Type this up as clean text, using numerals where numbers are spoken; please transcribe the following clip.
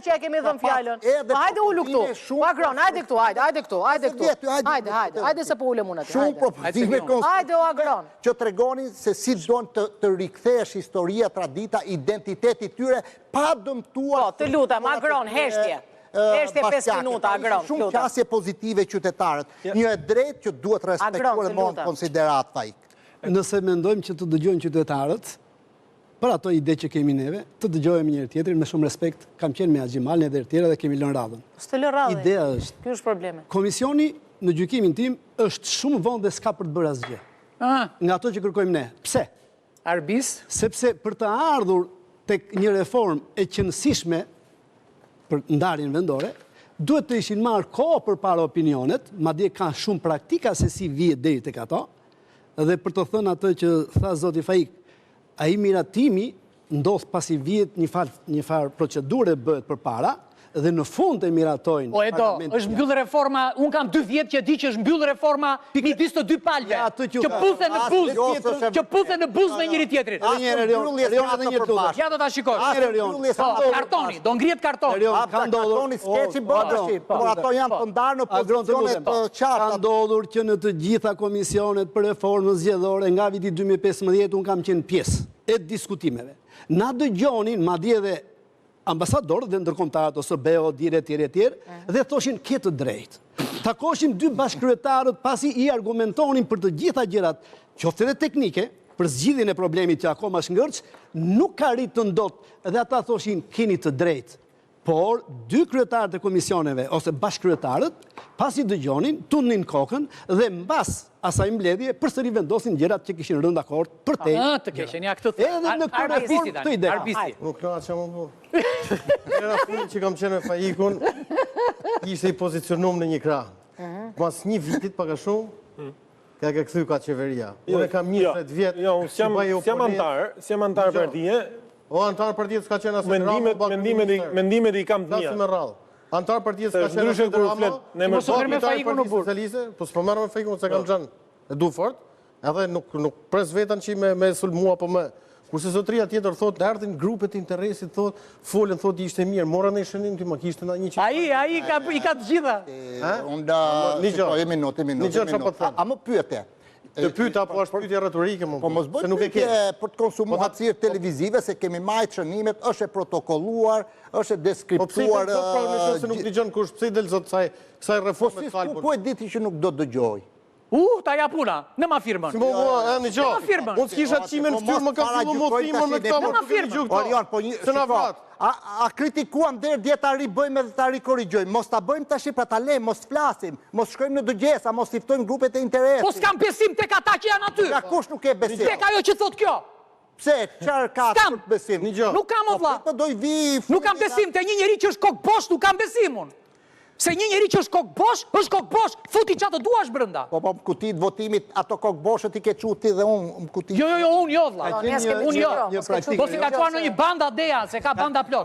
herë që e kemi dhënë fjallën. Hajde ullu këtu. Agron, hajde këtu, hajde këtu. Hajde se po ulem unë aty. Shumë propozime Hajde o Agron. që tregonin se si donë të rikthesh historia, tradita, identiteti tyre, pa dëmtuar... Të lutem, Agron, heshtje. Heshtje 5 minuta, Agron. Shumë qasje pozitive qytetarët. Një e drejt që duhet respektuar dhe morën konsiderat Faik. Nëse mendojmë që të dëgjojnë qytetarët, për ato ide që kemi neve, të dëgjojmë njëri tjetrin me shumë respekt, kam qenë me Agjimal, edhe tjera dhe kemi lënë radhën. Së të lë radhën. Ideja është. Ky është probleme. Komisioni, në gjykimin tim, është shumë vonë dhe s'ka për të bërë asgjë. Nga ato që kërkojmë ne. Pse? Arbis? Sepse për të ardhur tek një reform e qëndësishme për ndarjen vendore, duhet të ishin marrë kohë përpara opinionet, madje ka shumë praktika se si vihet deri tek ato, dhe për të thënë atë që tha zoti Faik, ai miratimi ndodh pasi vihet një farë procedure bëhet përpara dhe në fund e miratojnë. O Edo, është mbyllë reforma, unë kam 2 vjetë që di që është mbyllë reforma midis të 2 palve, që puthe në buzë, që puthe në buzë me njëri tjetrin. Ja do ta shikosh. Kartoni, do ngrihet kartoni. Kartoni skeçi bëheshi, por ato janë të ndarë në pozicione të qarta. Ka ndodhur që në të gjitha komisionet për reformën zgjedhore nga viti 2015 unë kam qenë pjesë e diskutimeve. Na dëgjonin, madje edhe ambasadorët dhe ndërkombëtarët ose BEO, tjerë, dhe thoshin ke të drejtë. Takoshim 2 bashkëkryetarët pasi i argumentonin për të gjitha gjërat, qoftë edhe teknike, për zgjidhjen e problemit që akoma është ngërç, nuk arritën dot dhe ata thoshin keni të drejtë. Por 2 kryetarët e komisioneve ose bashkëkryetarët pasi dëgjonin, tunin kokën dhe mbas asaj mbledhje përsëri vendosin gjërat që kishin rënë dakord për te. Të keshin ja këtë. Edhe në këtë reformë këtë ide. Nuk ka që më bu. Era fundit që kam qenë me Faikun, ishte i pozicionum në një krah. Mas 1 vitit paka shumë, ka këthy ka qeveria. Unë kam 20 vjetë. Jo, s'jam antar partije. O, antar partije s'ka qenë asë në mendimet i kam të mija. Antar partije s'ka qenë asë në rama. Po së mërë me Faikun në burë. Po së përmerë me Faikun se kam gjanë. E du fort. Edhe nuk pres vetën që me sulmua po me. Kurse zotria tjetër thot, ardhin grupet interesit, thot, folën, thot, ishte mirë, mora në i shënim, ti ma kishtë nga 100. Ai i ka të gjitha. Një gjë që po të thënë. A më pyete? Të pyta, po është pytja retorike, po mos bëjt pytje për të konsumu hapësirë televizive, se kemi majtë shënimet, është e protokolluar, është e deskriptuar... Po pëse nuk t'i gjënë kush, pëse i delë zotë kësaj reformet kalpër? Po e diti që nuk do të dëgjoj? Ta ja puna, në ma firmën. Si një gjë, unë s'kisha qime në ftyrë, më ka fillu më thimën me këta, në ma firmën. Se na vratë. A kritikuam dherë djetë ta ribëjmë edhe ta rikorrigjojmë, mos ta bëjmë të shqipra ta lejmë, mos flasim, mos shkojmë në dëgjesa, mos iftojmë grupet e interesit. Po s'kam besim tek ata që janë aty. Nga kush nuk e besim? Tek ajo që thot kjo. Pse, qarë ka të besim? Nuk kam o vla. Nuk kam besim të një njeri që është kokë bosh, nuk kam besim unë. Se një njeri që është kokë bosh, futi që atë duash brënda. Po, më kutit votimit, ato kokë boshët i ke quti dhe unë më kutit. Jo, unë jo, vla. Unë jo. Po si ka qua në një banda deja, se ka banda plot.